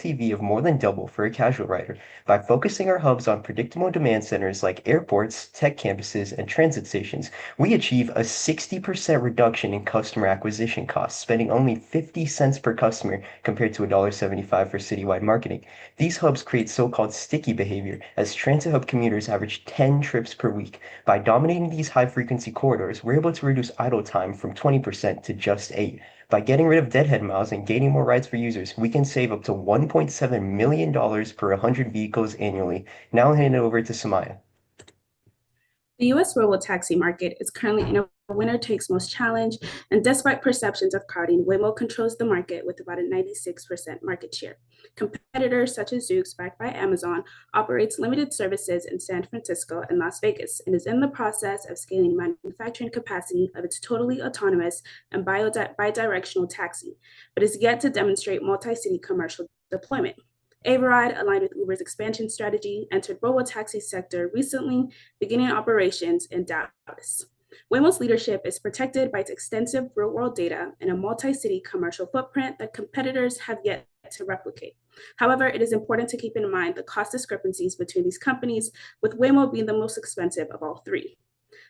LTV of more than double for a casual rider. By focusing our hubs on predictable demand centers like airports, tech campuses, and transit stations, we achieve a 60% reduction in customer acquisition costs, spending only 50 cents per customer compared to $1.75 for citywide marketing. These hubs create so-called sticky behavior, as transit hub commuters average 10 trips per week. By dominating these high-frequency corridors, we're able to reduce idle time from 20% to just 8. By getting rid of deadhead miles and gaining more rides for users, we can save up to $1.7 million per 100 vehicles annually. Now I'll hand it over to Samaya. The US robotaxi market is currently in a winner takes most challenge, and despite perceptions of crowding, Waymo controls the market with about a 96% market share. Competitors such as Zoox, backed by Amazon, operates limited services in San Francisco and Las Vegas and is in the process of scaling manufacturing capacity of its totally autonomous and bi-directional taxi, but is yet to demonstrate multi-city commercial deployment. Averide, aligned with Uber's expansion strategy, entered robotaxi sector recently, beginning operations in Dallas. Waymo's leadership is protected by its extensive real-world data and a multi-city commercial footprint that competitors have yet to replicate. However, it is important to keep in mind the cost discrepancies between these companies, with Waymo being the most expensive of all three.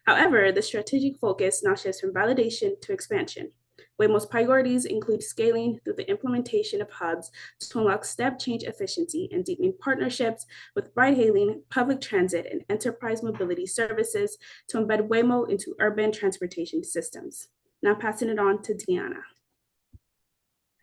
However, the strategic focus now shifts from validation to expansion. Waymo's priorities include scaling through the implementation of hubs to unlock step change efficiency and deepening partnerships with ride hailing, public transit, and enterprise mobility services to embed Waymo into urban transportation systems. Now passing it on to Deanna.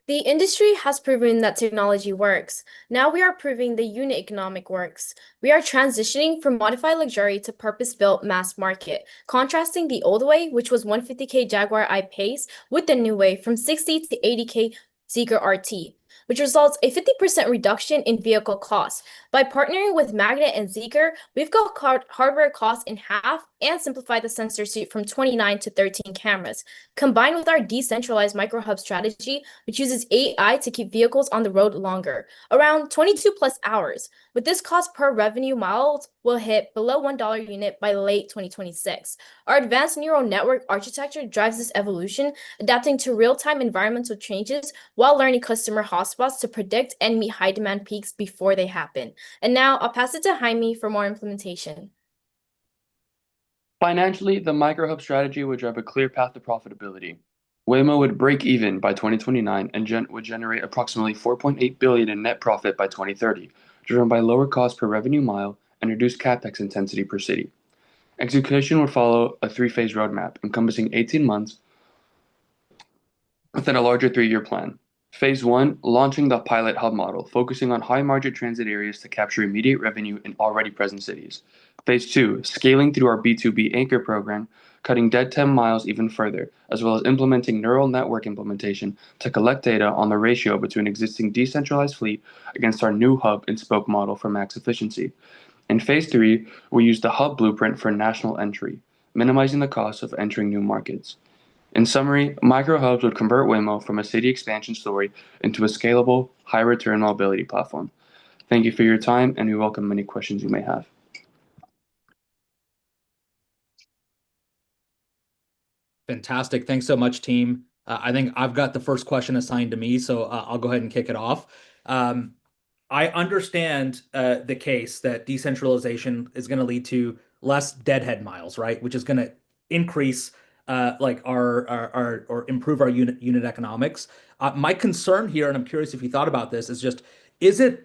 The industry has proven that technology works. Now we are proving the unit economic works. We are transitioning from modified luxury to purpose-built mass market, contrasting the old way, which was 150K Jaguar I-Pace, with the new way from 60 to 80K Zeekr RT, which results a 50% reduction in vehicle costs. By partnering with Magnet and Zeekr, we've got hardware costs in half and simplified the sensor suite from 29 to 13 cameras. Combined with our decentralized microhub strategy, which uses AI to keep vehicles on the road longer, around 22 plus hours. With this cost per revenue miles will hit below $1 unit by late 2026. Our advanced neural network architecture drives this evolution, adapting to real-time environmental changes while learning customer hotspots to predict and meet high-demand peaks before they happen. And now I'll pass it to Jaime for more implementation. Financially, the microhub strategy would drive a clear path to profitability. Waymo would break even by 2029 and would generate approximately $4.8 billion in net profit by 2030, driven by lower cost per revenue mile and reduced capex intensity per city. Execution would follow a three-phase roadmap encompassing 18 months within a larger 3-year plan. Phase 1, launching the pilot hub model, focusing on high-margin transit areas to capture immediate revenue in already present cities. Phase 2, scaling through our B2B anchor program, cutting dead 10 miles even further, as well as implementing neural network implementation to collect data on the ratio between existing decentralized fleet against our new hub and spoke model for max efficiency. In Phase 3, we use the hub blueprint for national entry, minimizing the cost of entering new markets. In summary, microhubs would convert Waymo from a city expansion story into a scalable, high-return mobility platform. Thank you for your time, and we welcome any questions you may have. Fantastic. Thanks so much, team. I think I've got the first question assigned to me, so I'll go ahead and kick it off. I understand the case that decentralization is going to lead to less deadhead miles, right? Which is going to increase like our or improve our unit economics. My concern here, and I'm curious if you thought about this, is just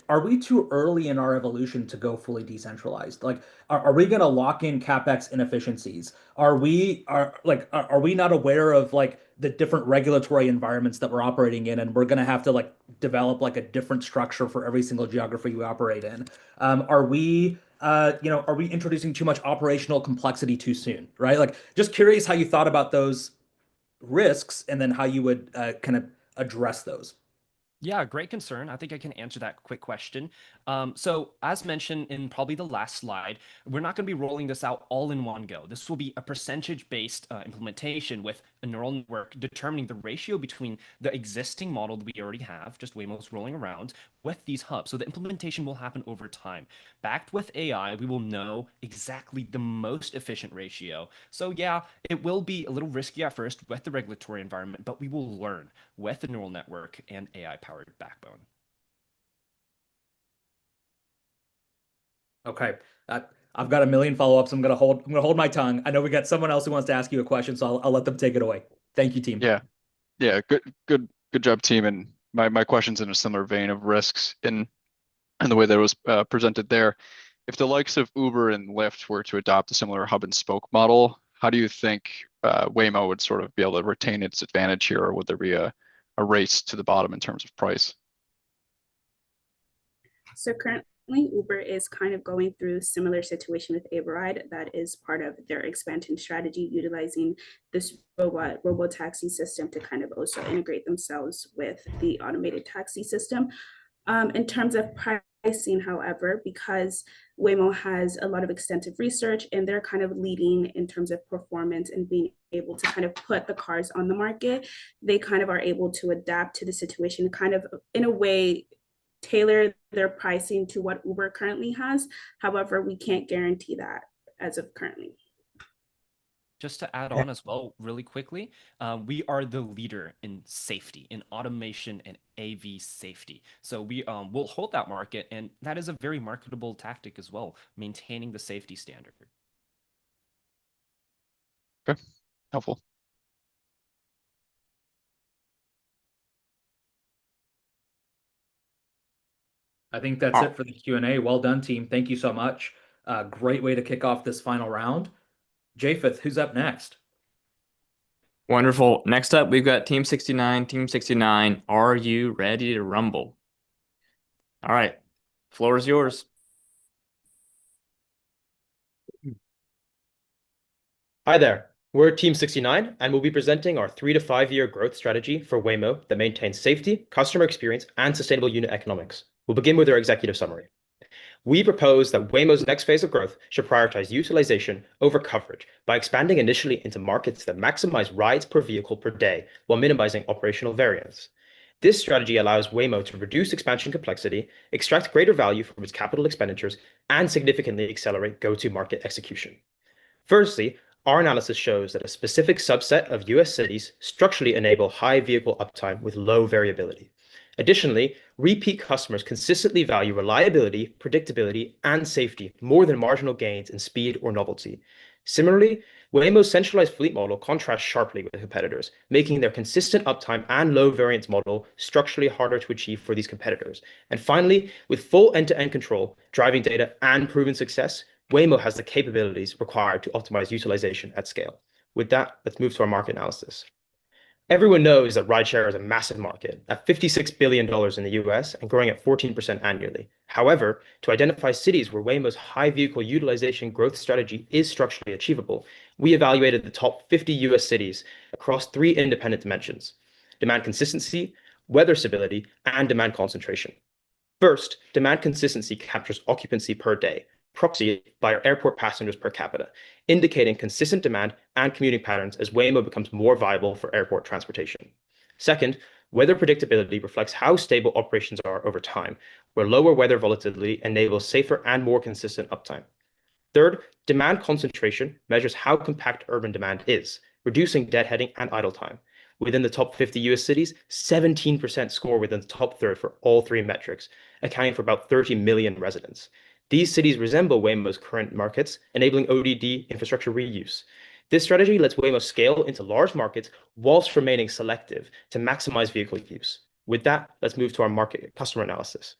are we too early in our evolution to go fully decentralized? Like, are we going to lock in capex inefficiencies? Are we not aware of like the different regulatory environments that we're operating in, and we're going to have to like develop like a different structure for every single geography we operate in? Are we introducing too much operational complexity too soon, right? Like, just curious how you thought about those risks and then how you would kind of address those. Yeah, great concern. I think I can answer that quick question. So as mentioned in probably the last slide, we're not going to be rolling this out all in one go. This will be a percentage-based implementation with a neural network determining the ratio between the existing model that we already have, just Waymo's rolling around, with these hubs. So the implementation will happen over time. Backed with AI, we will know exactly the most efficient ratio. So yeah, it will be a little risky at first with the regulatory environment, but we will learn with the neural network and AI-powered backbone. Okay. I've got a million follow-ups. I'm gonna hold my tongue. I know we got someone else who wants to ask you a question, so I'll let them take it away. Thank you, team. Yeah, yeah, good job, team. And my question's in a similar vein of risks in the way that it was presented there. If the likes of Uber and Lyft were to adopt a similar hub and spoke model, how do you think Waymo would sort of be able to retain its advantage here, or would there be a race to the bottom in terms of price? So currently, Uber is kind of going through similar situation with Averide. That is part of their expansion strategy, utilizing this robo taxi system to kind of also integrate themselves with the automated taxi system. In terms of pricing, however, because Waymo has a lot of extensive research and they're kind of leading in terms of performance and being able to kind of put the cars on the market, they kind of are able to adapt to the situation, kind of in a way tailor their pricing to what Uber currently has. However, we can't guarantee that as of currently. Just to add on as well, really quickly, we are the leader in safety, in automation and AV safety. So we will hold that market, and that is a very marketable tactic as well, maintaining the safety standard. Okay, helpful. I think that's it for the Q&A. Well done, team. Thank you so much. Great way to kick off this final round. Japheth, who's up next? Wonderful. Next up, we've got Team 69. Team 69, are you ready to rumble? All right, floor is yours. Hi there, we're Team 69, and we'll be presenting our 3 to 5 year growth strategy for Waymo that maintains safety, customer experience, and sustainable unit economics. We'll begin with our executive summary. We propose that Waymo's next phase of growth should prioritize utilization over coverage by expanding initially into markets that maximize rides per vehicle per day while minimizing operational variance. This strategy allows Waymo to reduce expansion complexity, extract greater value from its capital expenditures, and significantly accelerate go-to-market execution. Firstly, our analysis shows that a specific subset of US cities structurally enable high vehicle uptime with low variability. Additionally, repeat customers consistently value reliability, predictability, and safety more than marginal gains in speed or novelty. Similarly, Waymo's centralized fleet model contrasts sharply with competitors, making their consistent uptime and low variance model structurally harder to achieve for these competitors. And finally, with full end-to-end control, driving data, and proven success, Waymo has the capabilities required to optimize utilization at scale. With that, let's move to our market analysis. Everyone knows that rideshare is a massive market at $56 billion in the US and growing at 14% annually. However, to identify cities where Waymo's high vehicle utilization growth strategy is structurally achievable, we evaluated the top 50 US cities across 3 independent dimensions: demand consistency, weather stability, and demand concentration. First, demand consistency captures occupancy per day, proxied by our airport passengers per capita, indicating consistent demand and commuting patterns as Waymo becomes more viable for airport transportation. Second, weather predictability reflects how stable operations are over time, where lower weather volatility enables safer and more consistent uptime. Third, demand concentration measures how compact urban demand is, reducing deadheading and idle time. Within the top 50 US cities, 17% score within the top third for all 3 metrics, accounting for about 30 million residents. These cities resemble Waymo's current markets, enabling ODD infrastructure reuse. This strategy lets Waymo scale into large markets whilst remaining selective to maximize vehicle use. With that, let's move to our market customer analysis.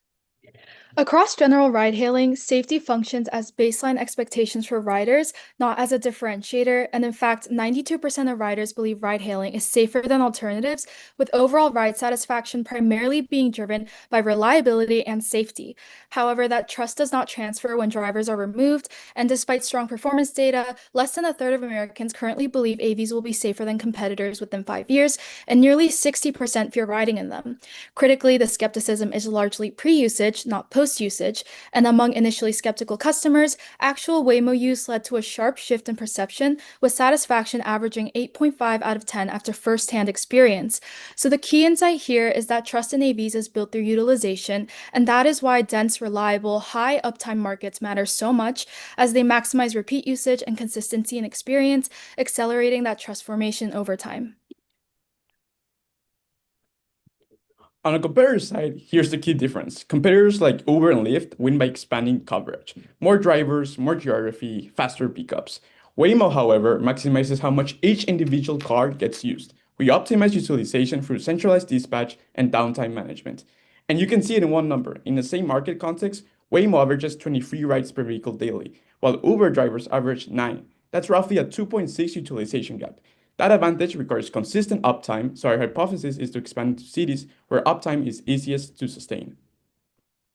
Across general ride-hailing, safety functions as baseline expectations for riders, not as a differentiator, and in fact, 92% of riders believe ride-hailing is safer than alternatives, with overall ride satisfaction primarily being driven by reliability and safety. However, that trust does not transfer when drivers are removed, and despite strong performance data, less than a third of Americans currently believe AVs will be safer than competitors within 5 years, and nearly 60% fear riding in them. Critically, the skepticism is largely pre-usage, not post-usage, and among initially skeptical customers, actual Waymo use led to a sharp shift in perception, with satisfaction averaging 8.5 out of 10 after first-hand experience. So the key insight here is that trust in AVs is built through utilization, and that is why dense, reliable, high uptime markets matter so much, as they maximize repeat usage and consistency in experience, accelerating that trust formation over time. On the competitor side, here's the key difference. Competitors like Uber and Lyft win by expanding coverage. More drivers, more geography, faster pickups. Waymo, however, maximizes how much each individual car gets used. We optimize utilization through centralized dispatch and downtime management. And you can see it in one number. In the same market context, Waymo averages 23 rides per vehicle daily, while Uber drivers average 9. That's roughly a 2.6 utilization gap. That advantage requires consistent uptime, so our hypothesis is to expand to cities where uptime is easiest to sustain.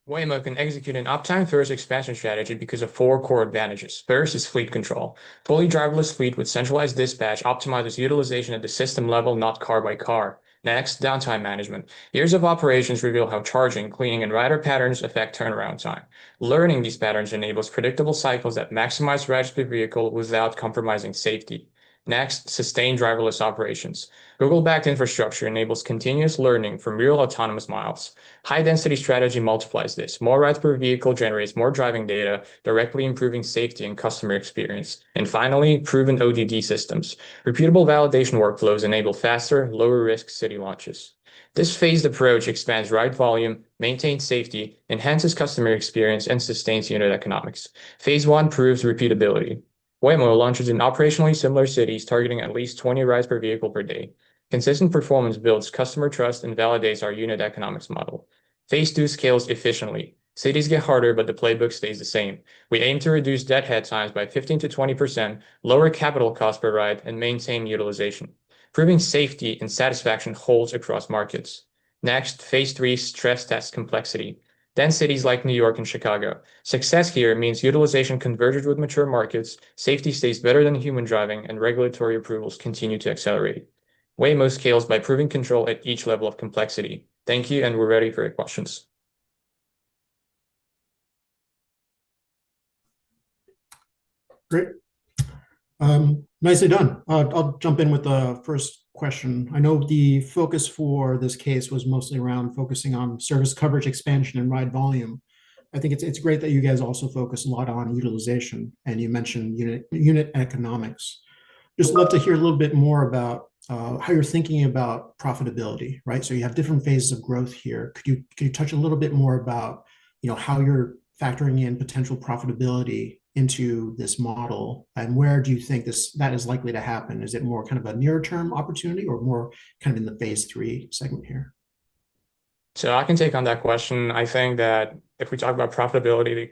Waymo can execute an uptime-first expansion strategy because of four core advantages. First is fleet control. Fully driverless fleet with centralized dispatch optimizes utilization at the system level, not car by car. Next, downtime management. Years of operations reveal how charging, cleaning, and rider patterns affect turnaround time. Learning these patterns enables predictable cycles that maximize rides per vehicle without compromising safety. Next, sustained driverless operations. Google-backed infrastructure enables continuous learning from real autonomous miles. High-density strategy multiplies this. More rides per vehicle generates more driving data, directly improving safety and customer experience. And finally, proven ODD systems. Repeatable validation workflows enable faster, lower-risk city launches. This phased approach expands ride volume, maintains safety, enhances customer experience, and sustains unit economics. Phase 1 proves repeatability. Waymo launches in operationally similar cities, targeting at least 20 rides per vehicle per day. Consistent performance builds customer trust and validates our unit economics model. Phase 2 scales efficiently. Cities get harder, but the playbook stays the same. We aim to reduce deadhead times by 15 to 20%, lower capital cost per ride, and maintain utilization. Proving safety and satisfaction holds across markets. Next, phase 3 stress test complexity. Then cities like New York and Chicago. Success here means utilization converges with mature markets, safety stays better than human driving, and regulatory approvals continue to accelerate. Waymo scales by proving control at each level of complexity. Thank you, and we're ready for your questions. Great. Nicely done. I'll jump in with the first question. I know the focus for this case was mostly around focusing on service coverage expansion and ride volume. I think it's great that you guys also focus a lot on utilization, and you mentioned unit economics. Just love to hear a little bit more about how you're thinking about profitability, right? So you have different phases of growth here. Could you touch a little bit more about, how you're factoring in potential profitability into this model, and where do you think that is likely to happen? Is it more kind of a near-term opportunity or more kind of in the phase 3 segment here? So I can take on that question. I think that if we talk about profitability,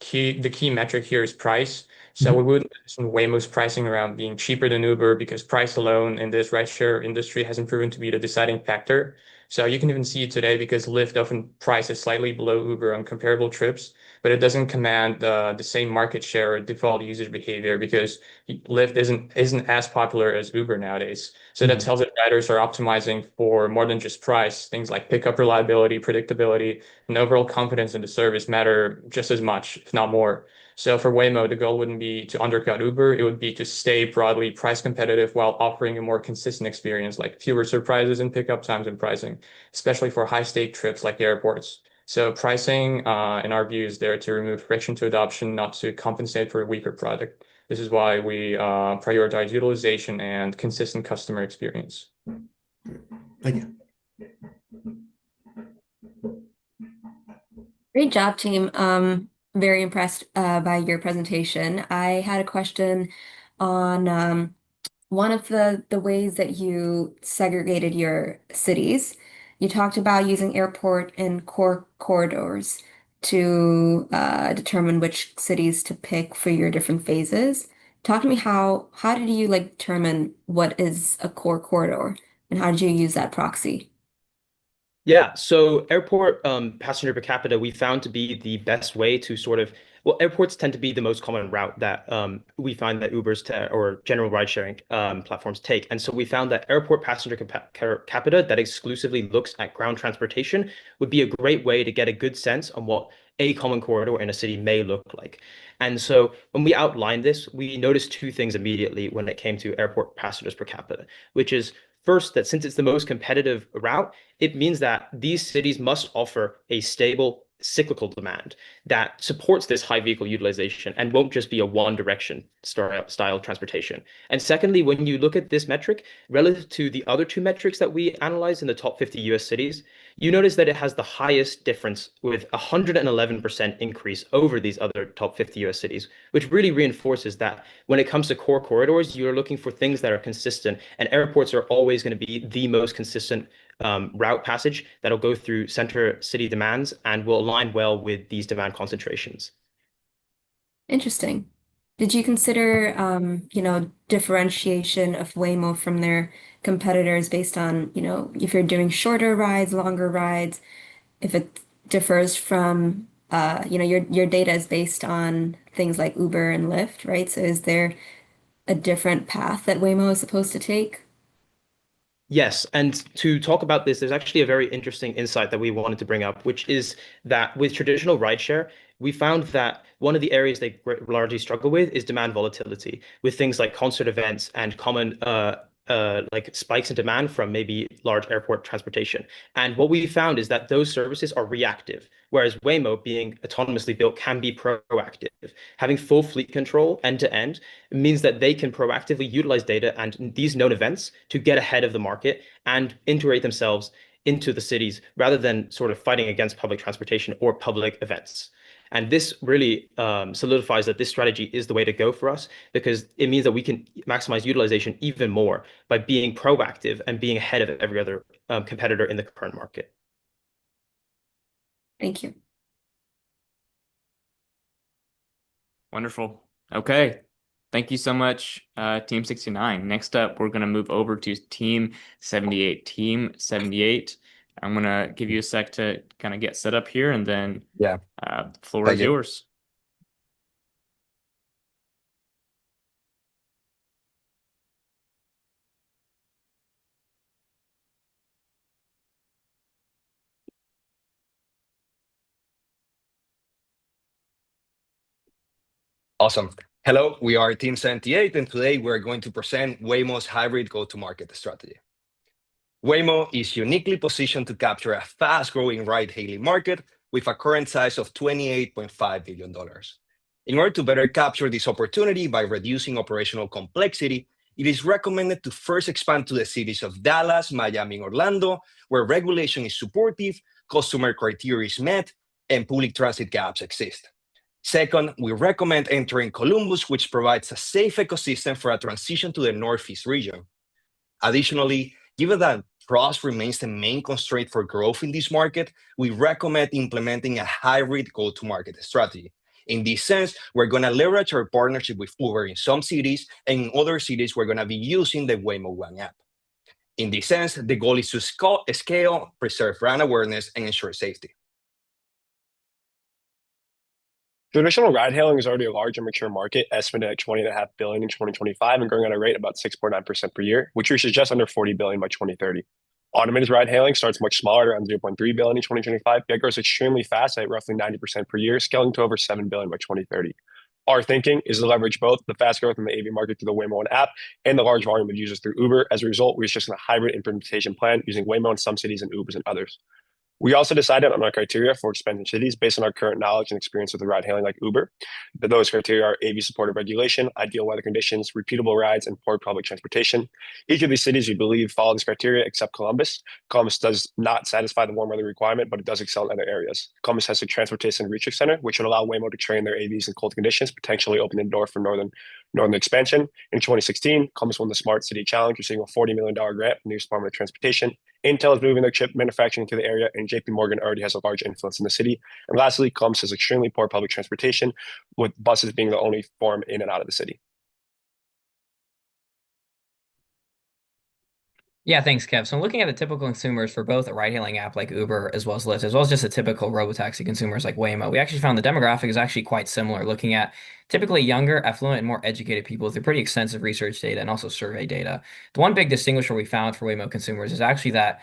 the key metric here is price. So we would mention Waymo's pricing around being cheaper than Uber because price alone in this rideshare industry hasn't proven to be the deciding factor. So you can even see it today because Lyft often prices slightly below Uber on comparable trips, but it doesn't command the same market share or default user behavior because Lyft isn't as popular as Uber nowadays. So that tells that riders are optimizing for more than just price. Things like pickup reliability, predictability, and overall confidence in the service matter just as much, if not more. So for Waymo, the goal wouldn't be to undercut Uber. It would be to stay broadly price competitive while offering a more consistent experience, like fewer surprises in pickup times and pricing, especially for high-stake trips like airports. So pricing, in our view, is there to remove friction to adoption, not to compensate for a weaker product. This is why we prioritize utilization and consistent customer experience. Thank you. Great job, team. Very impressed by your presentation. I had a question on one of the ways that you segregated your cities. You talked about using airport and core corridors to determine which cities to pick for your different phases. Talk to me how did you determine what is a core corridor and how did you use that proxy? Yeah, so airport passenger per capita we found to be the best way to airports tend to be the most common route that we find that or general ride sharing platforms take. And so we found that airport passenger capita that exclusively looks at ground transportation would be a great way to get a good sense on what a common corridor in a city may look like. And so when we outlined this, we noticed two things immediately when it came to airport passengers per capita, which is first, that since it's the most competitive route, it means that these cities must offer a stable cyclical demand that supports this high vehicle utilization and won't just be a one direction style transportation. And secondly, when you look at this metric relative to the other two metrics that we analyzed in the top 50 US cities, you notice that it has the highest difference with 111% increase over these other top 50 US cities, which really reinforces that when it comes to core corridors, you're looking for things that are consistent, and airports are always going to be the most consistent route passage that'll go through center city demands and will align well with these demand concentrations. Interesting. Did you consider, differentiation of Waymo from their competitors based on, if you're doing shorter rides, longer rides, if it differs from, your data is based on things like Uber and Lyft, right? So is there a different path that Waymo is supposed to take? Yes, and to talk about this, there's actually a very interesting insight that we wanted to bring up, which is that with traditional rideshare, we found that one of the areas they largely struggle with is demand volatility, with things like concert events and common like spikes in demand from maybe large airport transportation. And what we found is that those services are reactive, whereas Waymo, being autonomously built, can be proactive. Having full fleet control end to end means that they can proactively utilize data and these known events to get ahead of the market and integrate themselves into the cities rather than sort of fighting against public transportation or public events. And this really solidifies that this strategy is the way to go for us because it means that we can maximize utilization even more by being proactive and being ahead of every other competitor in the current market. Thank you. Wonderful. Okay. Thank you so much, Team 69. Next up, we're going to move over to Team 78. Team 78, I'm going to give you a sec to kind of get set up here, and then the floor is yours. Awesome. Hello, we are Team 78, and today we're going to present Waymo's hybrid go-to-market strategy. Waymo is uniquely positioned to capture a fast-growing ride-hailing market with a current size of $28.5 billion. In order to better capture this opportunity by reducing operational complexity, it is recommended to first expand to the cities of Dallas, Miami, and Orlando, where regulation is supportive, customer criteria is met, and public transit gaps exist. Second, we recommend entering Columbus, which provides a safe ecosystem for a transition to the Northeast region. Additionally, given that trust remains the main constraint for growth in this market, we recommend implementing a hybrid go-to-market strategy. In this sense, we're going to leverage our partnership with Uber in some cities, and in other cities, we're going to be using the Waymo One app. In this sense, the goal is to scale, preserve brand awareness, and ensure safety. Traditional ride hailing is already a large and mature market, estimated at $20.5 billion in 2025 and growing at a rate about 6.9% per year, which reaches just under $40 billion by 2030. Automated ride hailing starts much smaller, around $0.3 billion in 2025, yet grows extremely fast at roughly 90% per year, scaling to over $7 billion by 2030. Our thinking is to leverage both the fast growth in the AV market through the Waymo app and the large volume of users through Uber. As a result, we're just in a hybrid implementation plan using Waymo in some cities and Ubers in others. We also decided on our criteria for expansion cities based on our current knowledge and experience with the ride hailing like Uber. Those criteria are AV supported regulation, ideal weather conditions, repeatable rides, and poor public transportation. Each of these cities we believe follow this criteria except Columbus. Columbus does not satisfy the warm weather requirement, but it does excel in other areas. Columbus has a transportation research center, which would allow Waymo to train their AVs in cold conditions, potentially opening the door for northern expansion. In 2016, Columbus won the Smart City Challenge, receiving a $40 million grant from the U.S. Department of Transportation. Intel is moving their chip manufacturing to the area, and JP Morgan already has a large influence in the city. And lastly, Columbus has extremely poor public transportation, with buses being the only form in and out of the city. Yeah, thanks, Kev. So looking at the typical consumers for both a ride-hailing app like Uber as well as Lyft, as well as just a typical robotaxi consumers like Waymo, we actually found the demographic is actually quite similar, looking at typically younger, affluent, and more educated people through pretty extensive research data and also survey data. The one big distinguisher we found for Waymo consumers is actually that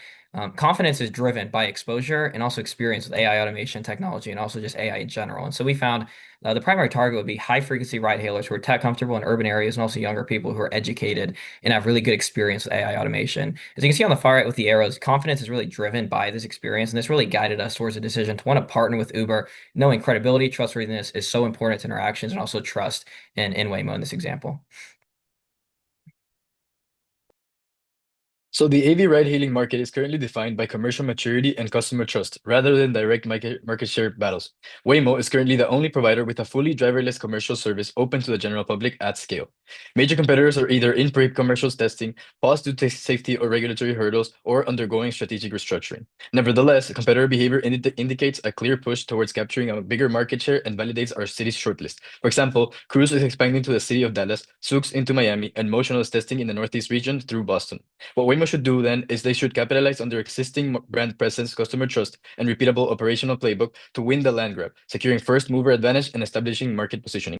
confidence is driven by exposure and also experience with AI automation technology and also just AI in general. And so we found the primary target would be high frequency ride hailers who are tech comfortable in urban areas and also younger people who are educated and have really good experience with AI automation. As you can see on the far right with the arrows, confidence is really driven by this experience, and this really guided us towards a decision to want to partner with Uber, knowing credibility, trustworthiness is so important to interactions and also trust in Waymo in this example. So the AV ride-hailing market is currently defined by commercial maturity and customer trust rather than direct market share battles. Waymo is currently the only provider with a fully driverless commercial service open to the general public at scale. Major competitors are either in pre-commercial testing, paused due to safety or regulatory hurdles, or undergoing strategic restructuring. Nevertheless, competitor behavior indicates a clear push towards capturing a bigger market share and validates our city's shortlist. For example, Cruise is expanding to the city of Dallas, Zoox into Miami, and Motional is testing in the Northeast region through Boston. What Waymo should do then is they should capitalize on their existing brand presence, customer trust, and repeatable operational playbook to win the land grab, securing first mover advantage and establishing market positioning.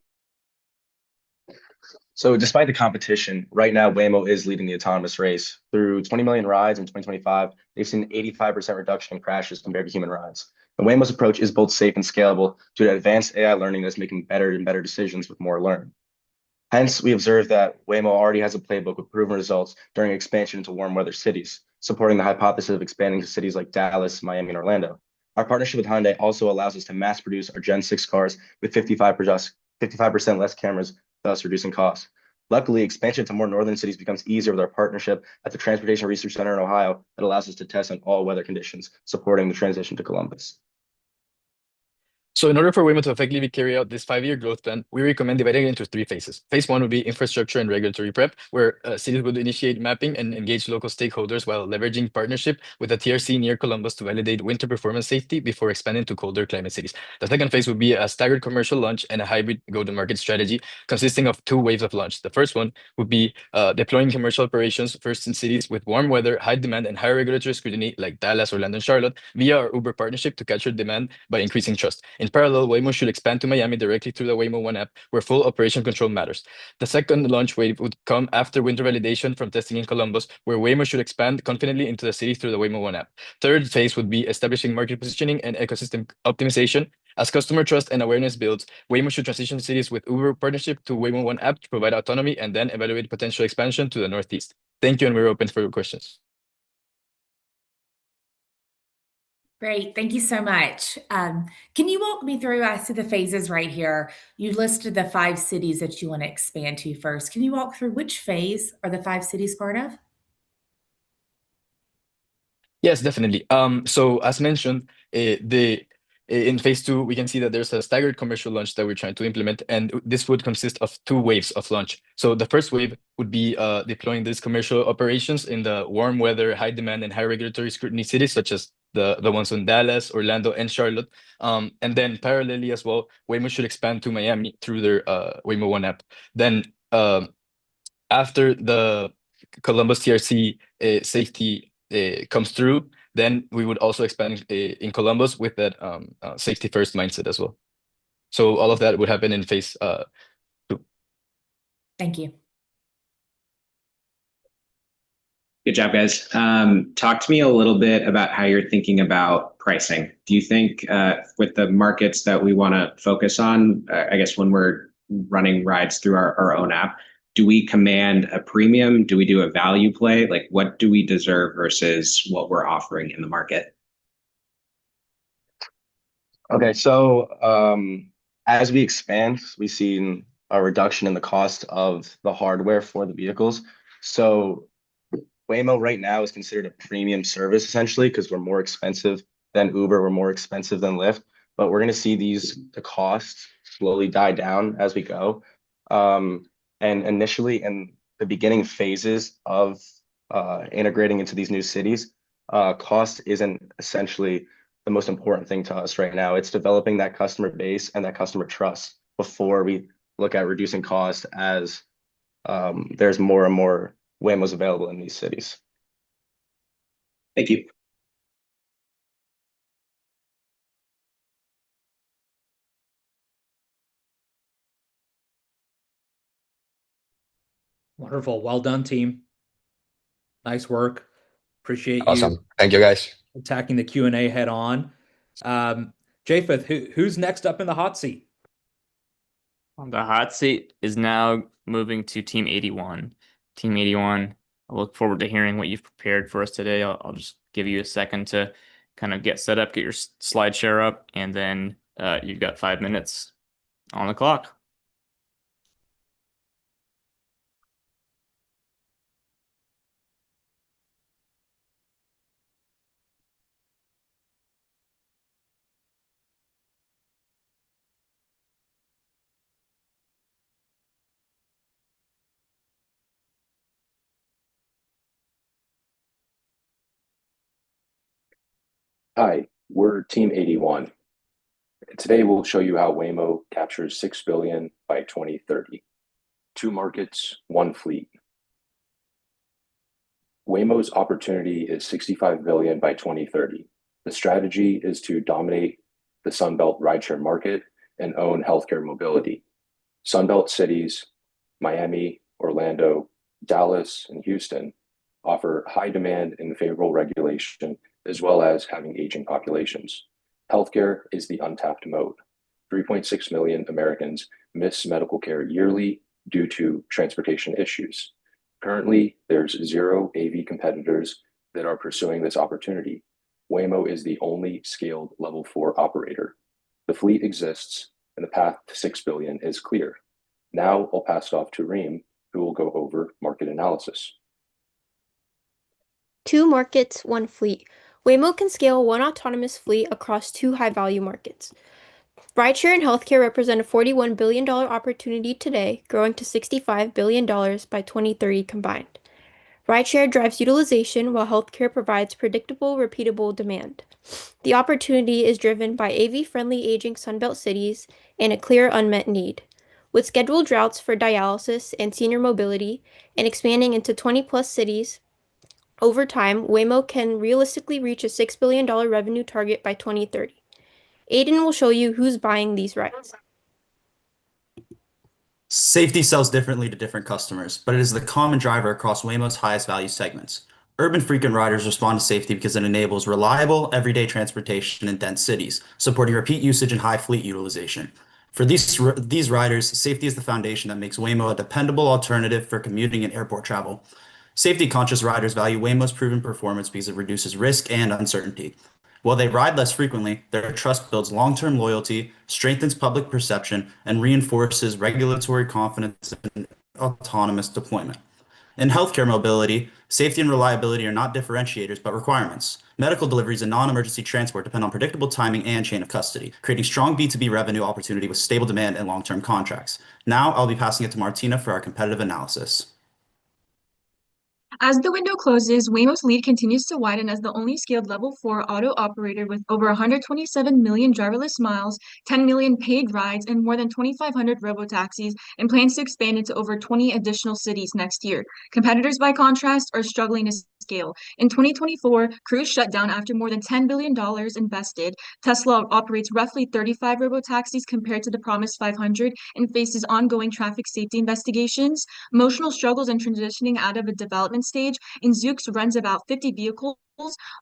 So despite the competition, right now Waymo is leading the autonomous race. Through 20 million rides in 2025, they've seen an 85% reduction in crashes compared to human rides. And Waymo's approach is both safe and scalable due to advanced AI learning that's making better and better decisions with more learned. Hence, we observe that Waymo already has a playbook with proven results during expansion into warm weather cities, supporting the hypothesis of expanding to cities like Dallas, Miami, and Orlando. Our partnership with Hyundai also allows us to mass produce our Gen 6 cars with 55% less cameras, thus reducing costs. Luckily, expansion to more northern cities becomes easier with our partnership at the Transportation Research Center in Ohio that allows us to test on all weather conditions, supporting the transition to Columbus. So in order for Waymo to effectively carry out this 5-year growth plan, we recommend dividing it into 3 phases. Phase 1 would be infrastructure and regulatory prep, where cities would initiate mapping and engage local stakeholders while leveraging partnership with a TRC near Columbus to validate winter performance safety before expanding to colder climate cities. The second phase would be a staggered commercial launch and a hybrid go-to-market strategy consisting of 2 waves of launch. The first one would be deploying commercial operations first in cities with warm weather, high demand, and higher regulatory scrutiny like Dallas, Orlando, and Charlotte via our Uber partnership to capture demand by increasing trust. In parallel, Waymo should expand to Miami directly through the Waymo One app, where full operation control matters. The second launch wave would come after winter validation from testing in Columbus, where Waymo should expand confidently into the city through the Waymo One app. Third phase would be establishing market positioning and ecosystem optimization. As customer trust and awareness builds, Waymo should transition cities with Uber partnership to Waymo One app to provide autonomy and then evaluate potential expansion to the Northeast. Thank you, and we're open for your questions. Great, thank you so much. Can you walk me through, I see the phases right here. You listed the 5 cities that you want to expand to first. Can you walk through which phase are the 5 cities part of? Yes, definitely. So as mentioned, in phase 2, we can see that there's a staggered commercial launch that we're trying to implement, and this would consist of 2 waves of launch. So the first wave would be deploying these commercial operations in the warm weather, high demand, and high regulatory scrutiny cities, such as the ones in Dallas, Orlando, and Charlotte. And then parallelly as well, Waymo should expand to Miami through their Waymo One app. Then after the Columbus TRC safety comes through, then we would also expand in Columbus with that safety first mindset as well. So all of that would happen in phase 2. Thank you. Good job, guys. Talk to me a little bit about how you're thinking about pricing. Do you think with the markets that we want to focus on, I guess when we're running rides through our own app, do we command a premium? Do we do a value play? Like, what do we deserve versus what we're offering in the market? Okay, so as we expand, we've seen a reduction in the cost of the hardware for the vehicles. So Waymo right now is considered a premium service essentially because we're more expensive than Uber, we're more expensive than Lyft, but we're going to see the costs slowly die down as we go. And initially in the beginning phases of integrating into these new cities, cost isn't essentially the most important thing to us right now. It's developing that customer base and that customer trust before we look at reducing cost as there's more and more Waymos available in these cities. Thank you. Wonderful. Well done, team. Nice work. Appreciate Awesome. you Thank you, guys. attacking the Q&A head on. Japheth, who's next up in the hot seat? The hot seat is now moving to Team 81. Team 81, I look forward to hearing what you've prepared for us today. I'll just give you a second to kind of get set up, get your slide share up, and then you've got 5 minutes on the clock. Hi, we're Team 81. Today we'll show you how Waymo captures 6 billion by 2030. 2 markets, 1 fleet. Waymo's opportunity is 65 billion by 2030. The strategy is to dominate the Sunbelt rideshare market and own healthcare mobility. Sunbelt cities, Miami, Orlando, Dallas, and Houston offer high demand and favorable regulation, as well as having aging populations. Healthcare is the untapped mode. 3.6 million Americans miss medical care yearly due to transportation issues. Currently, there's 0 AV competitors that are pursuing this opportunity. Waymo is the only scaled level 4 operator. The fleet exists and the path to 6 billion is clear. Now I'll pass it off to Reem, who will go over market analysis. 2 markets, 1 fleet. Waymo can scale 1 autonomous fleet across 2 high-value markets. Rideshare and healthcare represent a $41 billion opportunity today, growing to $65 billion by 2030 combined. Rideshare drives utilization while healthcare provides predictable, repeatable demand. The opportunity is driven by AV-friendly aging Sunbelt cities and a clear unmet need. With scheduled routes for dialysis and senior mobility and expanding into 20-plus cities, over time, Waymo can realistically reach a $6 billion revenue target by 2030. Aiden will show you who's buying these rides. Safety sells differently to different customers, but it is the common driver across Waymo's highest value segments. Urban frequent riders respond to safety because it enables reliable, everyday transportation in dense cities, supporting repeat usage and high fleet utilization. For these riders, safety is the foundation that makes Waymo a dependable alternative for commuting and airport travel. Safety-conscious riders value Waymo's proven performance because it reduces risk and uncertainty. While they ride less frequently, their trust builds long-term loyalty, strengthens public perception, and reinforces regulatory confidence in autonomous deployment. In healthcare mobility, safety and reliability are not differentiators but requirements. Medical deliveries and non-emergency transport depend on predictable timing and chain of custody, creating strong B2B revenue opportunity with stable demand and long-term contracts. Now I'll be passing it to Martina for our competitive analysis. As the window closes, Waymo's lead continues to widen as the only scaled level 4 auto operator with over 127 million driverless miles, 10 million paid rides, and more than 2,500 robotaxis, and plans to expand into over 20 additional cities next year. Competitors, by contrast, are struggling to scale. In 2024, Cruise shut down after more than $10 billion invested. Tesla operates roughly 35 robotaxis compared to the promised 500 and faces ongoing traffic safety investigations. Motional struggles in transitioning out of a development stage, and Zoox runs about 50 vehicles.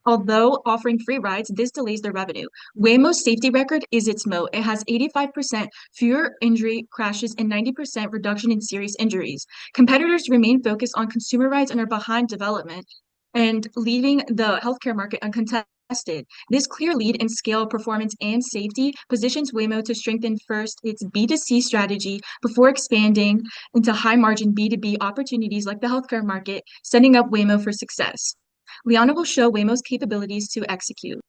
Although offering free rides, this delays their revenue. Waymo's safety record is its moat. It has 85% fewer injury crashes and 90% reduction in serious injuries. Competitors remain focused on consumer rides and are behind development and leaving the healthcare market uncontested. This clear lead in scale, performance, and safety positions Waymo to strengthen first its B2C strategy before expanding into high-margin B2B opportunities like the healthcare market, setting up Waymo for success. Liana will show Waymo's capabilities to execute.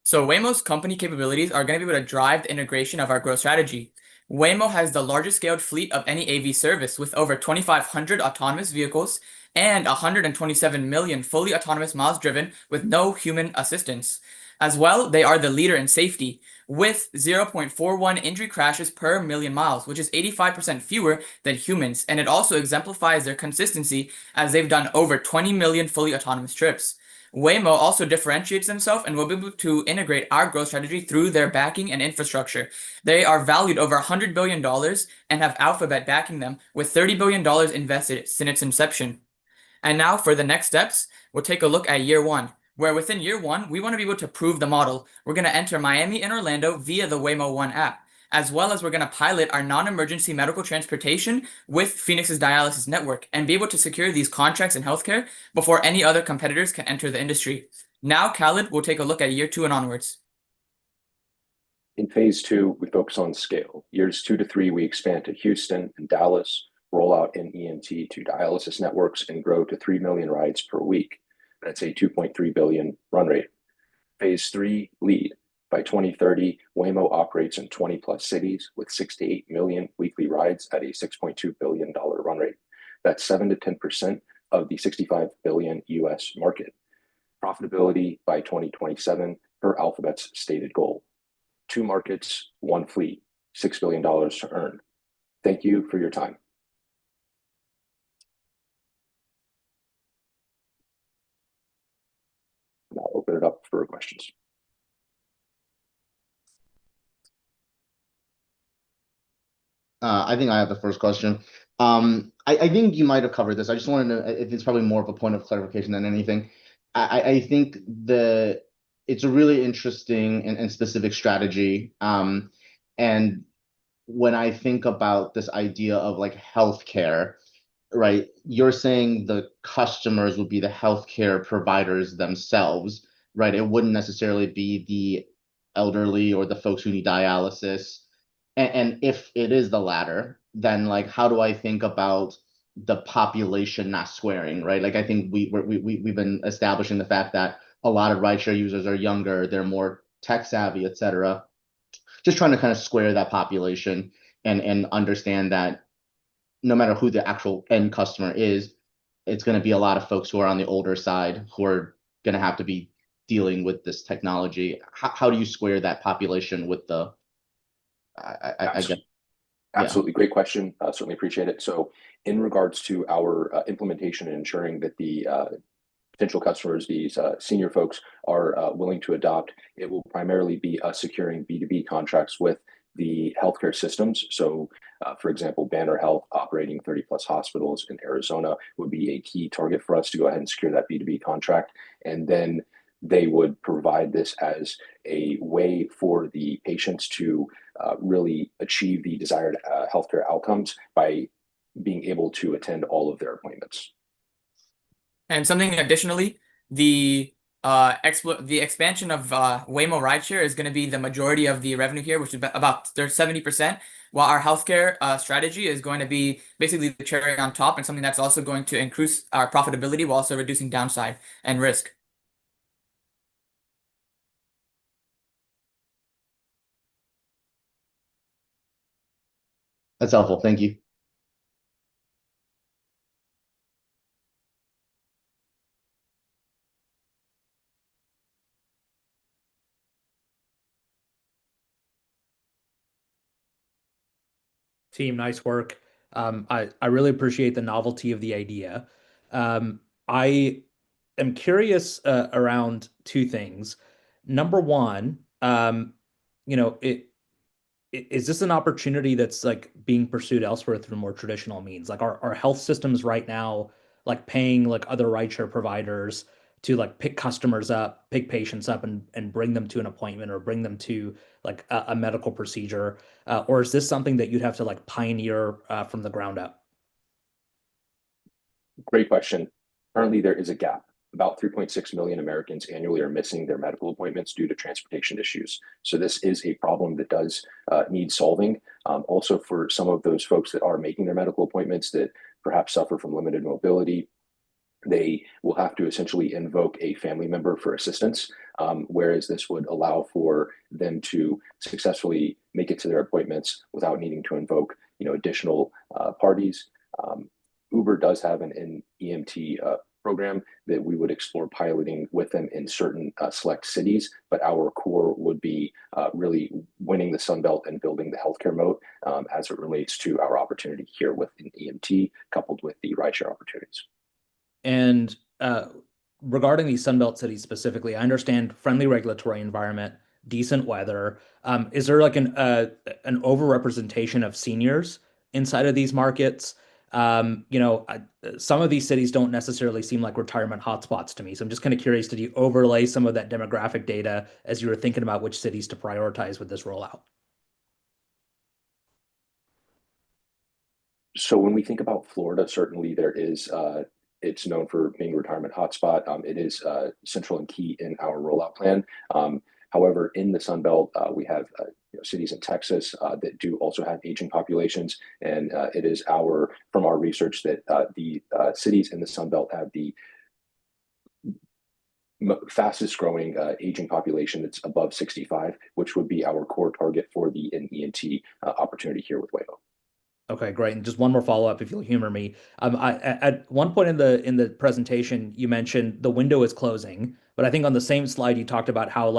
So Waymo's company capabilities are going to be able to drive the integration of our growth strategy. Waymo has the largest scaled fleet of any AV service with over 2,500 autonomous vehicles and 127 million fully autonomous miles driven with no human assistance. As well, they are the leader in safety with 0.41 injury crashes per million miles, which is 85% fewer than humans, and it also exemplifies their consistency as they've done over 20 million fully autonomous trips. Waymo also differentiates themselves and will be able to integrate our growth strategy through their backing and infrastructure. They are valued over $100 billion and have Alphabet backing them with $30 billion invested since its inception. And now for the next steps, we'll take a look at year 1, where within year 1, we want to be able to prove the model. We're going to enter Miami and Orlando via the Waymo One app, as well as we're going to pilot our non-emergency medical transportation with Phoenix's dialysis network and be able to secure these contracts in healthcare before any other competitors can enter the industry. Now, Khaled will take a look at year 2 and onwards. In phase 2, we focus on scale. Years 2 to 3, we expand to Houston and Dallas, roll out an ENT to dialysis networks, and grow to 3 million rides per week. That's a 2.3 billion run rate. Phase 3, lead. By 2030, Waymo operates in 20 plus cities with 6 to 8 million weekly rides at a $6.2 billion run rate. That's 7 to 10% of the $65 billion US market. profitability by 2027 per Alphabet's stated goal. 2 markets, 1 fleet, $6 billion to earn. Thank you for your time. And I'll open it up for questions. I think I have the first question. I think you might have covered this. I just wanted to know if it's probably more of a point of clarification than anything. I think it's a really interesting and specific strategy. And when I think about this idea of like healthcare, right, you're saying the customers would be the healthcare providers themselves, right? It wouldn't necessarily be the elderly or the folks who need dialysis. And if it is the latter, then like how do I think about the population not squaring, right? Like I think we've been establishing the fact that a lot of rideshare users are younger, they're more tech savvy, et cetera. Just trying to kind of square that population and understand that no matter who the actual end customer is, it's going to be a lot of folks who are on the older side who are going to have to be dealing with this technology. How do you square that population with the I guess. Absolutely. Great question. Certainly appreciate it. So in regards to our implementation and ensuring that the potential customers, these senior folks, are willing to adopt, it will primarily be us securing B2B contracts with the healthcare systems. So, for example, Banner Health operating 30 plus hospitals in Arizona would be a key target for us to go ahead and secure that B2B contract. And then they would provide this as a way for the patients to really achieve the desired healthcare outcomes by being able to attend all of their appointments. And something additionally, the expansion of Waymo rideshare is going to be the majority of the revenue here, which is about 70%, while our healthcare strategy is going to be basically the cherry on top and something that's also going to increase our profitability while also reducing downside and risk. That's helpful. Thank you. Team, nice work. I really appreciate the novelty of the idea. I am curious around 2 things. Number one, you know, is this an opportunity that's like being pursued elsewhere through more traditional means? Like our health systems right now, like paying like other rideshare providers to like pick customers up, pick patients up and bring them to an appointment or bring them to like a medical procedure? Or is this something that you'd have to like pioneer from the ground up? Great question. Currently, there is a gap. About 3.6 million Americans annually are missing their medical appointments due to transportation issues. So this is a problem that does need solving. Also, for some of those folks that are making their medical appointments that perhaps suffer from limited mobility, they will have to essentially invoke a family member for assistance, whereas this would allow for them to successfully make it to their appointments without needing to invoke, additional parties. Uber does have an EMT program that we would explore piloting with them in certain select cities, but our core would be really winning the Sun Belt and building the healthcare moat as it relates to our opportunity here with an EMT coupled with the rideshare opportunities. And regarding these Sunbelt cities specifically, I understand friendly regulatory environment, decent weather. Is there like an overrepresentation of seniors inside of these markets? Some of these cities don't necessarily seem like retirement hotspots to me. So I'm just kind of curious, did you overlay some of that demographic data as you were thinking about which cities to prioritize with this rollout? So when we think about Florida, certainly there is, it's known for being a retirement hotspot. It is central and key in our rollout plan. However, in the Sun Belt, we have cities in Texas that do also have aging populations, and it is from our research that the cities in the Sun Belt have the fastest growing aging population that's above 65, which would be our core target for the ENT opportunity here with Waymo. Okay, great. And just one more follow-up, if you'll humor me. At one point in the presentation, you mentioned the window is closing But I think on the same slide, you talked about how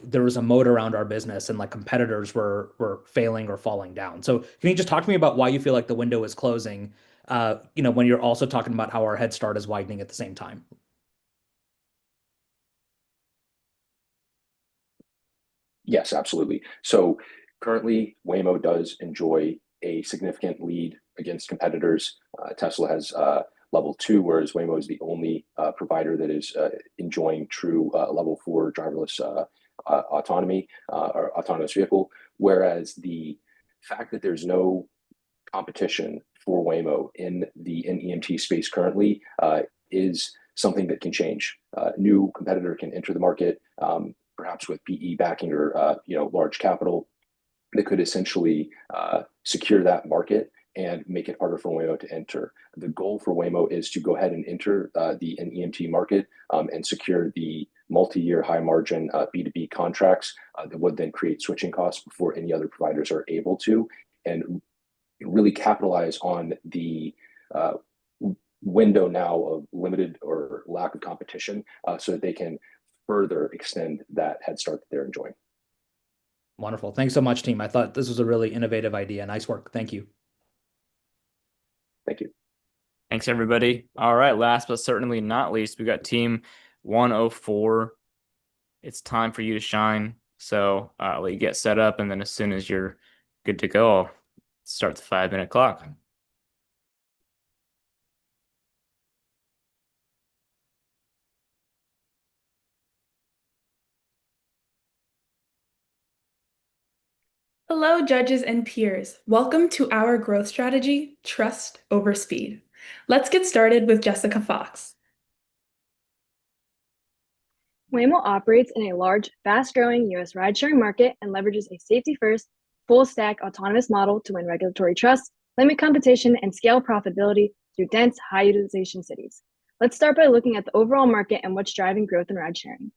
there was a moat around our business and like competitors were failing or falling down. So can you just talk to me about why you feel like the window is closing, when you're also talking about how our head start is widening at the same time? Yes, absolutely. So currently, Waymo does enjoy a significant lead against competitors. Tesla has level 2, whereas Waymo is the only provider that is enjoying true level 4 driverless autonomy or autonomous vehicle. Whereas the fact that there's no competition for Waymo in the NEMT space currently is something that can change. New competitor can enter the market, perhaps with PE backing or large capital, that could essentially secure that market and make it harder for Waymo to enter. The goal for Waymo is to go ahead and enter the NEMT market and secure the multi-year high margin B2B contracts that would then create switching costs before any other providers are able to, and really capitalize on the window now of limited or lack of competition so that they can further extend that head start that they're enjoying. Wonderful. Thanks so much, team. I thought this was a really innovative idea. Nice work. Thank you. Thank you. Thanks, everybody. All right, last but certainly not least, we got team 104. It's time for you to shine. So I'll let you get set up, and then as soon as you're good to go, I'll start the 5-minute clock. Hello, judges and peers. Welcome to our growth strategy, Trust Over Speed. Let's get started with Jessica Fox. Waymo operates in a large, fast-growing U.S. ride-sharing market and leverages a safety-first, full-stack autonomous model to win regulatory trust, limit competition, and scale profitability through dense, high-utilization cities. Let's start by looking at the overall market and what's driving growth in ride-sharing.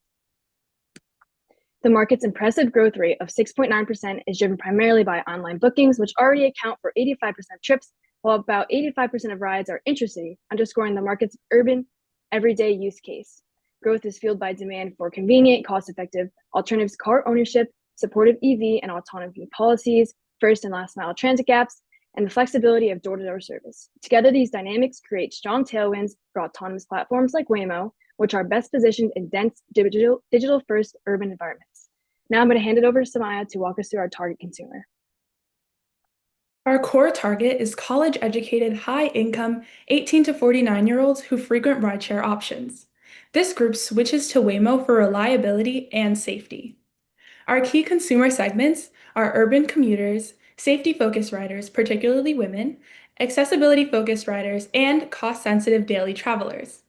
The market's impressive growth rate of 6.9% is driven primarily by online bookings, which already account for 85% of trips, while about 85% of rides are intracity, underscoring the market's urban, everyday use case. Growth is fueled by demand for convenient, cost-effective alternatives to car ownership, supportive EV and autonomy policies, first and last mile transit gaps, and the flexibility of door-to-door service. Together, these dynamics create strong tailwinds for autonomous platforms like Waymo, which are best positioned in dense digital-first urban environments. Now I'm going to hand it over to Samaya to walk us through our target consumer. Our core target is college-educated, high-income, 18 to 49-year-olds who frequent rideshare options. This group switches to Waymo for reliability and safety. Our key consumer segments are urban commuters, safety-focused riders, particularly women, accessibility-focused riders, and cost-sensitive daily travelers.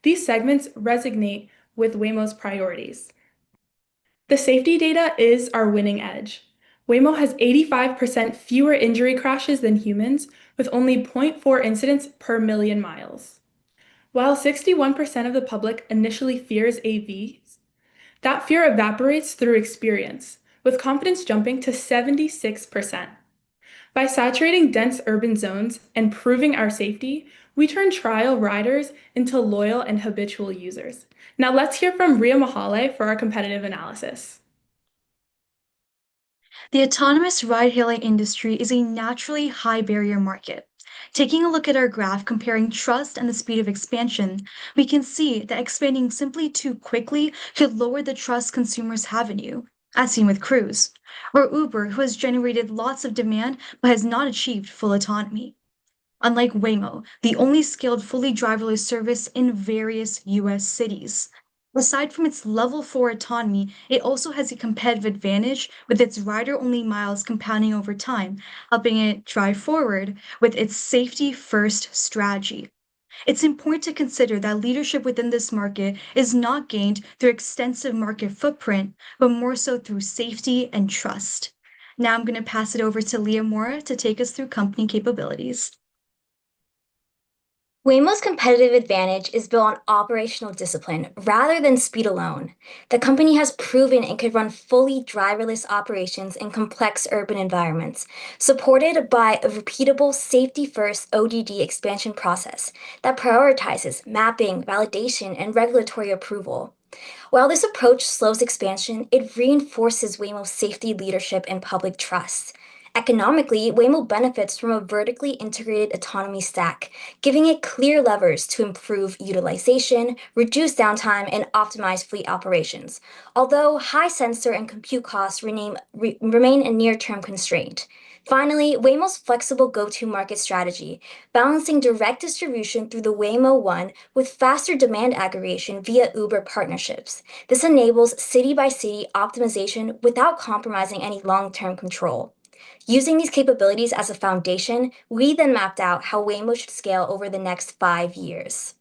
These segments resonate with Waymo's priorities. The safety data is our winning edge. Waymo has 85% fewer injury crashes than humans, with only 0.4 incidents per million miles. While 61% of the public initially fears AVs, that fear evaporates through experience, with confidence jumping to 76%. By saturating dense urban zones and proving our safety, we turn trial riders into loyal and habitual users. Now let's hear from Ria Mahale for our competitive analysis. The autonomous ride-hailing industry is a naturally high-barrier market. Taking a look at our graph comparing trust and the speed of expansion, we can see that expanding simply too quickly could lower the trust consumers have in you, as seen with Cruise, or Uber, who has generated lots of demand but has not achieved full autonomy. Unlike Waymo, the only scaled fully driverless service in various US cities. Aside from its level 4 autonomy, it also has a competitive advantage with its rider-only miles compounding over time, helping it drive forward with its safety-first strategy. It's important to consider that leadership within this market is not gained through extensive market footprint, but more so through safety and trust. Now I'm going to pass it over to Leah Mora to take us through company capabilities. Waymo's competitive advantage is built on operational discipline rather than speed alone. The company has proven it could run fully driverless operations in complex urban environments, supported by a repeatable safety-first ODD expansion process that prioritizes mapping, validation, and regulatory approval. While this approach slows expansion, it reinforces Waymo's safety leadership and public trust. Economically, Waymo benefits from a vertically integrated autonomy stack, giving it clear levers to improve utilization, reduce downtime, and optimize fleet operations, although high sensor and compute costs remain a near-term constraint. Finally, Waymo's flexible go-to-market strategy, balancing direct distribution through the Waymo One with faster demand aggregation via Uber partnerships. This enables city-by-city optimization without compromising any long-term control. Using these capabilities as a foundation, we then mapped out how Waymo should scale over the next 5 years.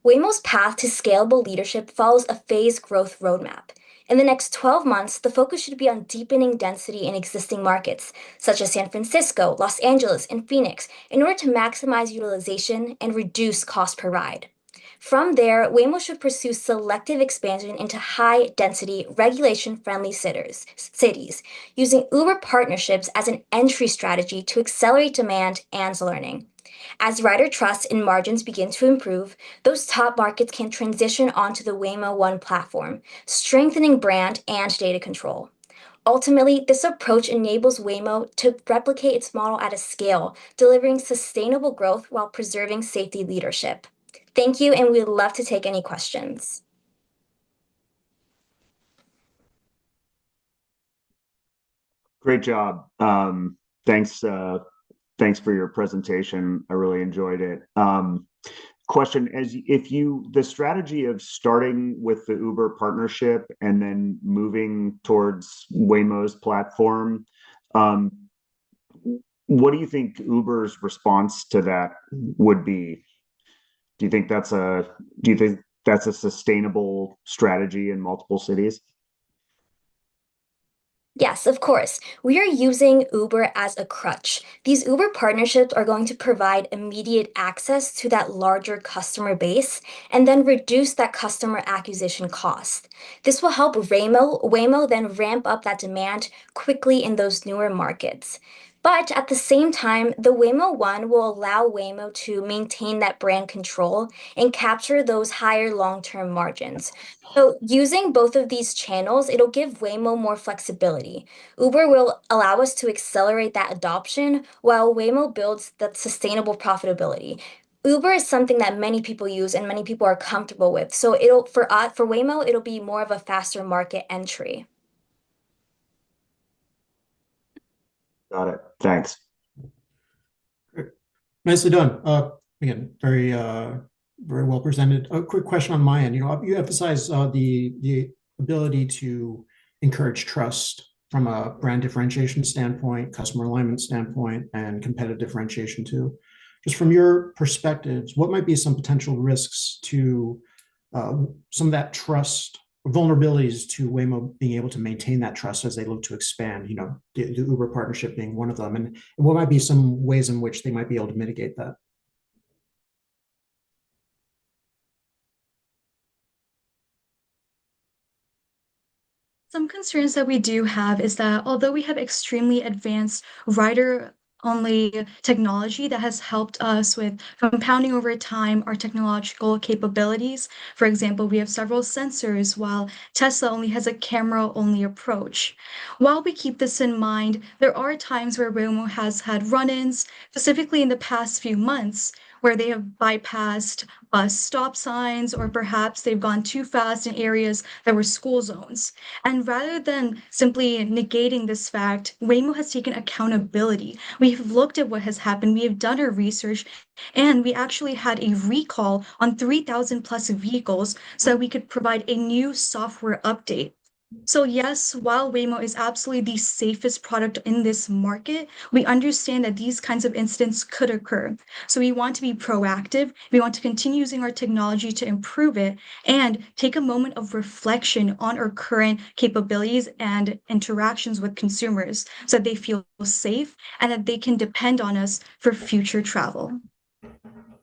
Waymo's path to scalable leadership follows a phased growth roadmap. In the next 12 months, the focus should be on deepening density in existing markets, such as San Francisco, Los Angeles, and Phoenix, in order to maximize utilization and reduce cost per ride. From there, Waymo should pursue selective expansion into high-density, regulation-friendly cities, using Uber partnerships as an entry strategy to accelerate demand and learning. As rider trust and margins begin to improve, those top markets can transition onto the Waymo One platform, strengthening brand and data control. Ultimately, this approach enables Waymo to replicate its model at a scale, delivering sustainable growth while preserving safety leadership. Thank you, and we'd love to take any questions. Great job. Thanks for your presentation. I really enjoyed it. Question is, the strategy of starting with the Uber partnership and then moving towards Waymo's platform, what do you think Uber's response to that would be? Do you think that's a sustainable strategy in multiple cities? Yes, of course. We are using Uber as a crutch. These Uber partnerships are going to provide immediate access to that larger customer base and then reduce that customer acquisition cost. This will help Waymo then ramp up that demand quickly in those newer markets. But at the same time, the Waymo One will allow Waymo to maintain that brand control and capture those higher long-term margins. So using both of these channels, it'll give Waymo more flexibility. Uber will allow us to accelerate that adoption while Waymo builds that sustainable profitability. Uber is something that many people use and many people are comfortable with. So for Waymo, it'll be more of a faster market entry. Got it. Thanks. Nicely done. Again, very well presented. A quick question on my end. You emphasize the ability to encourage trust from a brand differentiation standpoint, customer alignment standpoint, and competitive differentiation too. Just from your perspectives, what might be some potential risks to some of that trust, vulnerabilities to Waymo being able to maintain that trust as they look to expand, the Uber partnership being one of them, and what might be some ways in which they might be able to mitigate that? Some concerns that we do have is that although we have extremely advanced rider-only technology that has helped us with compounding over time our technological capabilities, for example, we have several sensors while Tesla only has a camera-only approach. While we keep this in mind, there are times where Waymo has had run-ins, specifically in the past few months, where they have bypassed bus stop signs, or perhaps they've gone too fast in areas that were school zones. And rather than simply negating this fact, Waymo has taken accountability. We've looked at what has happened, we have done our research, and we actually had a recall on 3,000 plus vehicles so that we could provide a new software update. So yes, while Waymo is absolutely the safest product in this market, we understand that these kinds of incidents could occur. So we want to be proactive. We want to continue using our technology to improve it and take a moment of reflection on our current capabilities and interactions with consumers so that they feel safe and that they can depend on us for future travel.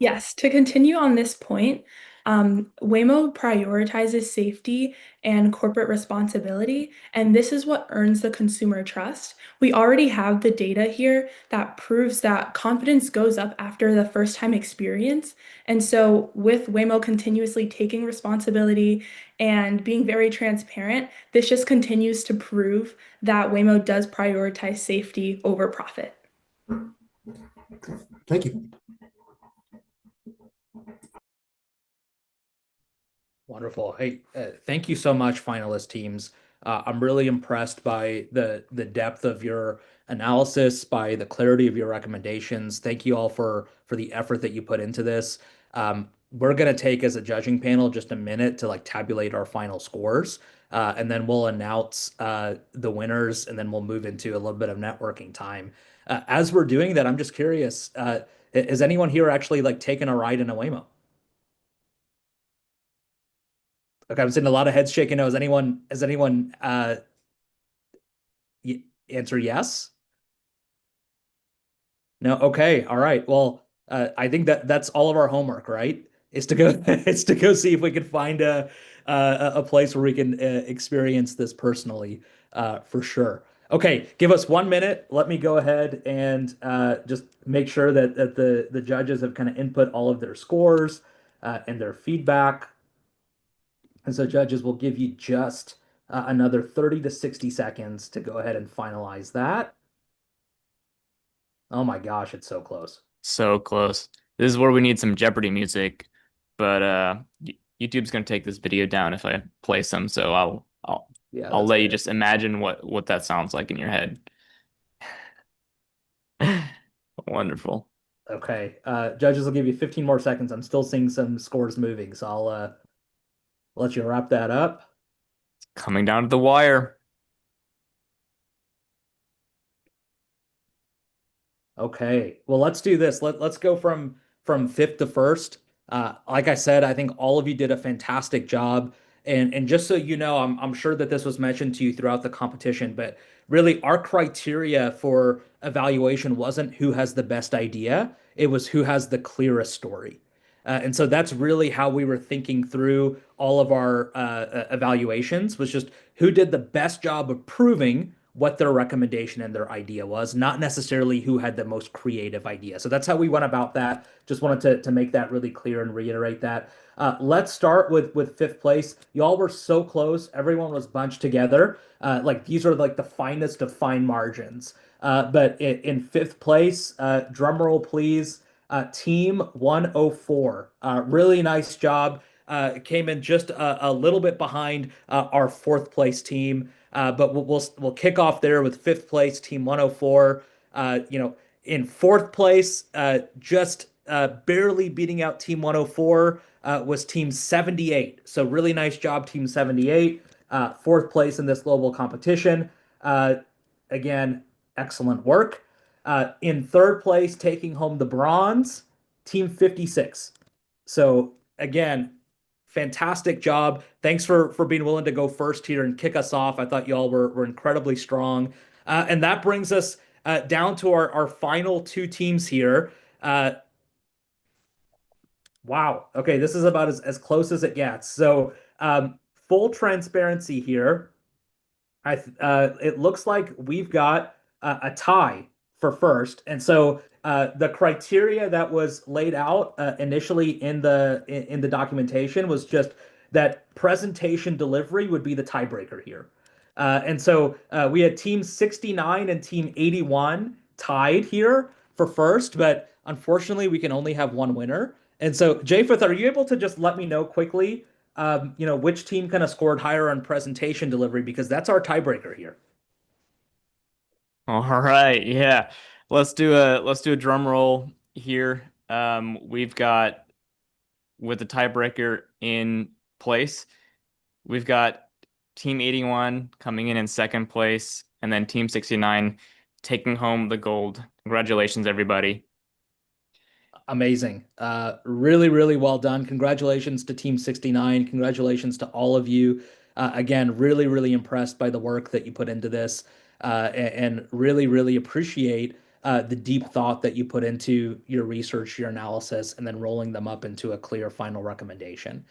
Yes, to continue on this point, Waymo prioritizes safety and corporate responsibility, and this is what earns the consumer trust. We already have the data here that proves that confidence goes up after the first time experience. And so, with Waymo continuously taking responsibility and being very transparent, this just continues to prove that Waymo does prioritize safety over profit. Thank you. Wonderful. Hey, thank you so much, finalist teams. I'm really impressed by the depth of your analysis, by the clarity of your recommendations. Thank you all for the effort that you put into this. We're gonna take as a judging panel just a minute to like tabulate our final scores, and then we'll announce the winners, and then we'll move into a little bit of networking time. As we're doing that, I'm just curious, has anyone here actually like taken a ride in a Waymo? Okay, I'm seeing a lot of heads shaking no. Has anyone answer yes? No. Okay. All right. Well, I think that's all of our homework, right? Is to go is to go see if we can find a place where we can experience this personally, for sure. Okay, give us 1 minute. Let me go ahead and just make sure that the judges have kind of input all of their scores and their feedback. And so judges will give you just another 30 to 60 seconds to go ahead and finalize that. Oh my gosh, it's so close. So close. This is where we need some Jeopardy music, but YouTube's gonna take this video down if I play some, so I'll let you just imagine what that sounds like in your head. Wonderful. Okay, judges will give you 15 more seconds. I'm still seeing some scores moving, so I'll let you wrap that up. Coming down to the wire. Okay, well, let's do this. Let's go from fifth to first. Like I said, I think all of you did a fantastic job. And just so you know, I'm sure that this was mentioned to you throughout the competition, but really our criteria for evaluation wasn't who has the best idea, it was who has the clearest story. And so that's really how we were thinking through all of our evaluations, was just who did the best job of proving what their recommendation and their idea was, not necessarily who had the most creative idea. So that's how we went about that. Just wanted to make that really clear and reiterate that. Let's start with fifth place. Y'all were so close. Everyone was bunched together. Like these are like the finest of fine margins. But in fifth place, drum roll please, team 104. Really nice job. Came in just a little bit behind our fourth place team. But we'll kick off there with fifth place, team 104. In fourth place, just barely beating out team 104 was team 78. So really nice job, team 78. Fourth place in this global competition. Again, excellent work. In third place, taking home the bronze, team 56. So again, fantastic job. Thanks for being willing to go first here and kick us off. I thought y'all were incredibly strong. And that brings us down to our final two teams here. Wow. Okay, this is about as close as it gets. So full transparency here. It looks like we've got a tie for first, and so the criteria that was laid out initially in the documentation was just that presentation delivery would be the tiebreaker here, and so we had Team 69 and Team 81 tied here for first, but unfortunately we can only have one winner. And so, Japheth, are you able to just let me know quickly which team kind of scored higher on presentation delivery, because that's our tiebreaker here. All right, yeah. Let's do a drum roll here. We've got, with the tiebreaker in place, we've got Team 81 coming in second place, and then Team 69 taking home the gold. Congratulations, everybody. Amazing. Really, really well done. Congratulations to Team 69. Congratulations to all of you. Again, really, really impressed by the work that you put into this, and really, really appreciate the deep thought that you put into your research, your analysis, and then rolling them up into a clear final recommendation.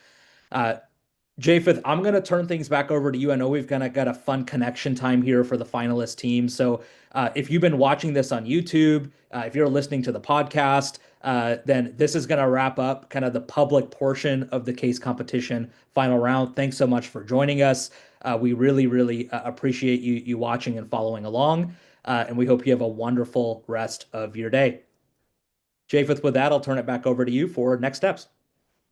Japheth, I'm going to turn things back over to you. I know we've got a fun connection time here for the finalist team. So if you've been watching this on YouTube, if you're listening to the podcast, then this is going to wrap up kind of the public portion of the case competition final round. Thanks so much for joining us. We really, really appreciate you watching and following along. And we hope you have a wonderful rest of your day. Japheth, with that, I'll turn it back over to you for next steps.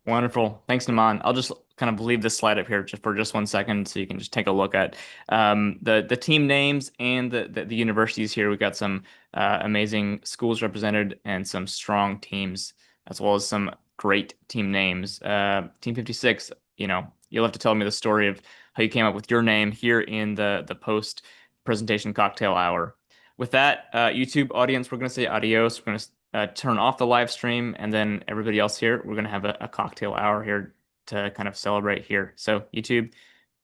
Wonderful. Thanks, Naman. I'll just kind of leave this slide up here just for 1 second so you can just take a look at the team names and the universities here. We've got some amazing schools represented and some strong teams, as well as some great team names. Team 56, you'll have to tell me the story of how you came up with your name here in the post presentation cocktail hour. With that, YouTube audience, we're going to say adios. We're going to turn off the live stream, and then everybody else here, we're going to have a cocktail hour here to kind of celebrate here. So YouTube,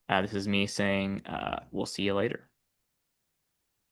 this is me saying we'll see you later.